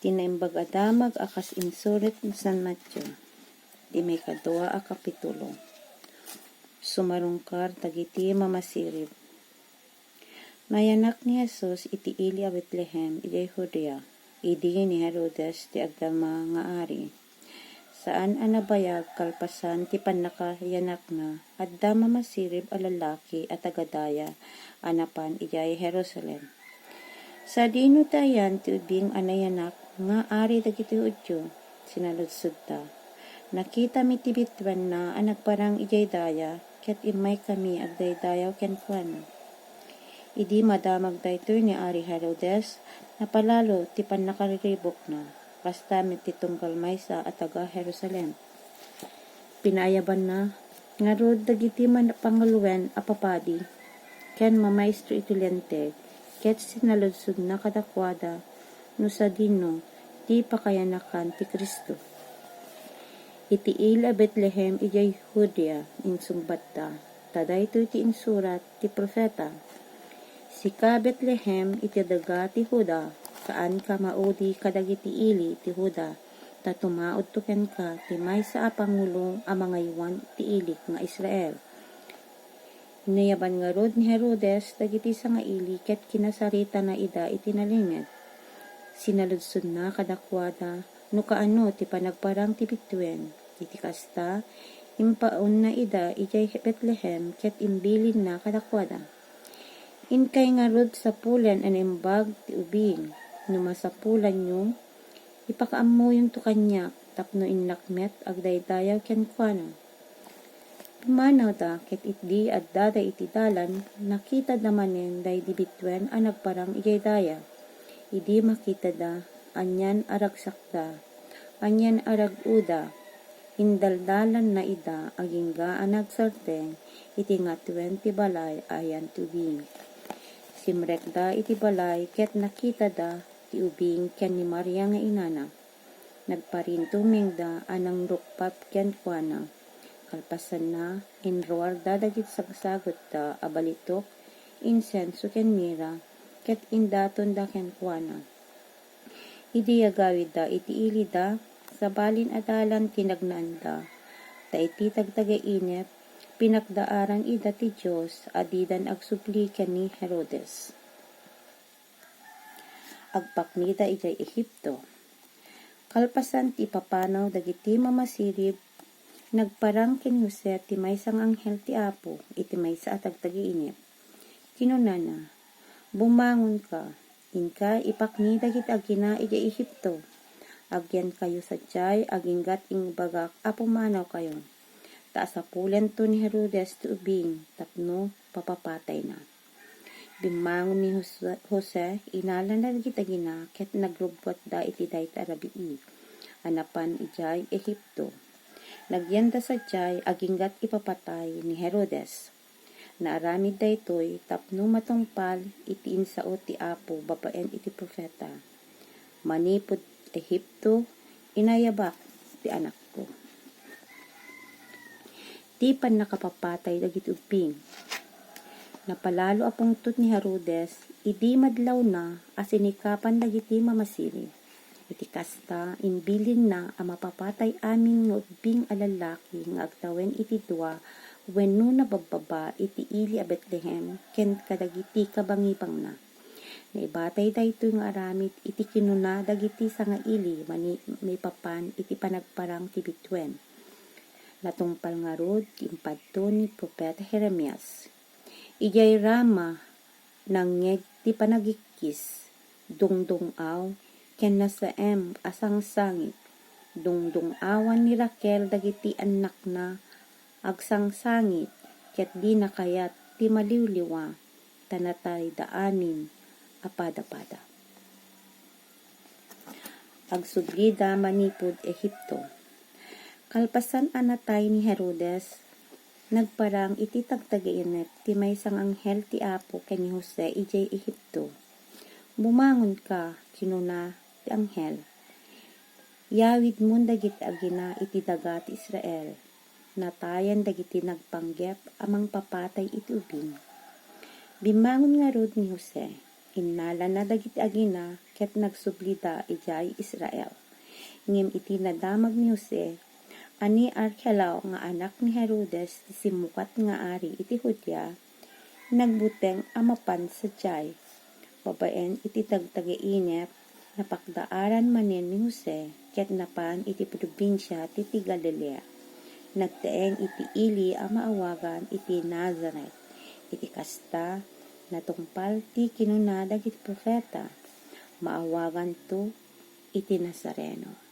Tinaimbag adamag akas insulit San Matthew. Di may kadua a kapitulo. Sumarungkar tagiti mamasirib. Nayanak ni Jesus iti ili a Bethlehem iti Judea. Idi ni Herodes ti agdama nga ari. Saan anabayag kalpasan ti panakayanak na adda mamasirib a lalaki at agadaya anapan ijay Jerusalem. Sa dino tayan ti ubing anayanak nga ari dagiti Hudyo sinaludsod ta. Nakita mi ti bitwen na anagparang ijay daya ket imay kami agdaydayaw ken kuana. Idi madamag daytoy ni Ari Herodes napalalo ti panakariribok na kasta met ti tunggal maysa at taga Jerusalem. Pinayaban na nga rod dagiti pangaluwen a papadi ken mamaestro iti lenteg ket sinaludsod na kadakwada no sa dino ti pakayanakan ti Kristo. Iti ila Bethlehem ijay Judea insungbat ta. Tadaytoy ti insurat ti profeta. Sika Bethlehem iti daga ti Huda, saan ka maudi kadagiti ili ti Huda, ta tumaod to ken ka ti maysa a pangulo a mangaywan ti ilik nga Israel. Inayaban nga rod ni Herodes dagiti nga ili ket kinasarita na ida iti nalinged. Sinaludsod na kadakwada no kaano ti panagparang ti bitwen. Iti kasta impaon na ida ijay Bethlehem ket imbilin na kadakwada. Inkay nga rod sa pulan animbag ti ubing, no masapulan nyo, ipakaammo yung to kanyak, tapno inlakmet agdaydayaw ken kuana. Pumanaw da, ket itdi at dada iti dalan, nakita damanen day di bitwen a nagparang ijay daya. Idi makita da, anyan aragsakda, anyan araguda, indaldalan na ida, agingga anagsarteng, iti nga 20 balay ayan tubing. Simrekda iti balay ket nakita da ti ubing ken ni Maria nga inana. Nagparintuming da anang rukpap ken kuana. Kalpasan na inruar da dagit sagsagot da abalitok insenso ken mira ket indaton da ken kuana. Idi agawid da iti ili da sa balin adalan tinagnaan da. Ta iti tagtagainep pinakdaaran ida ti Diyos adidan agsupli ken ni Herodes. Agpaknida ijay Ehipto. Kalpasan ti papanaw dagiti mamasirib nagparang ken Jose ti maysang anghel ti Apo iti maysa a tagtagiinep. Kinunana, bumangon ka, inka ipaknida kit agina ijay Ehipto. Agyan kayo sa jay aginggat ingbagak a pumanaw kayo. Taasapulen to ni Herodes ti ubing, tapno papapatay na. Bimangon ni Jose, inalan na gitagina, ket nagrubwat da iti dayta arabii. Anapan ijay Ehipto. Nagyanda sa jay, aginggat ipapatay ni Herodes. Naaramid daytoy, tapno matungpal, iti insao ti Apo, babaen iti profeta. Manipod Ehipto, inayabak ti anak ko. Di pan nakapapatay dagiti ubing. Napalalo apungtot ni Herodes, idi madlaw na asinikapan dagiti mamasiri. Iti kasta, imbilin na ang mapapatay amin nga ubing alalaki nga agtawen iti dua wenno nabababa iti ili a Bethlehem ken kadagiti kabangipang na. Naibatay daytoy nga aramid iti kinuna dagiti nga ili may papan iti panagparang ti bitwen. Natungpal nga rod impadto ni Propeta Jeremias. Ijay Rama nangngeg ti panagikis, dungdungaw ken nasaem asang sangit, dungdungawan ni Raquel dagiti anak na agsangsangit ket di nakayat ti maliwliwa tanatay daanin apada-pada. Agsubli da manipod Ehipto. Kalpasan anatay ni Herodes, nagparang iti tagtagainep ti maysang anghel ti Apo ken ni Jose ijay Ehipto. Bumangon ka, kinuna ti anghel. Yawid mon dagiti agina iti daga ti Israel. Natayan dagiti nagpanggep amang papatay iti ubing. Bimangon nga rod ni Jose. Innala na dagiti agina ket nagsublida ijay Israel. Ngem iti nadamag ni Jose, ani Arkelao nga anak ni Herodes ti simukat nga ari iti Judea, nagbuteng amapan sa jay. Babaen iti tagtagainep, napakdaaran manen ni Jose, ket napan iti probinsya ti Galilea. Nagtaeng iti ili a maawagan iti Nazaret. Iti kasta, natungpal ti kinuna dagiti profeta, maawagan to iti Nazareno.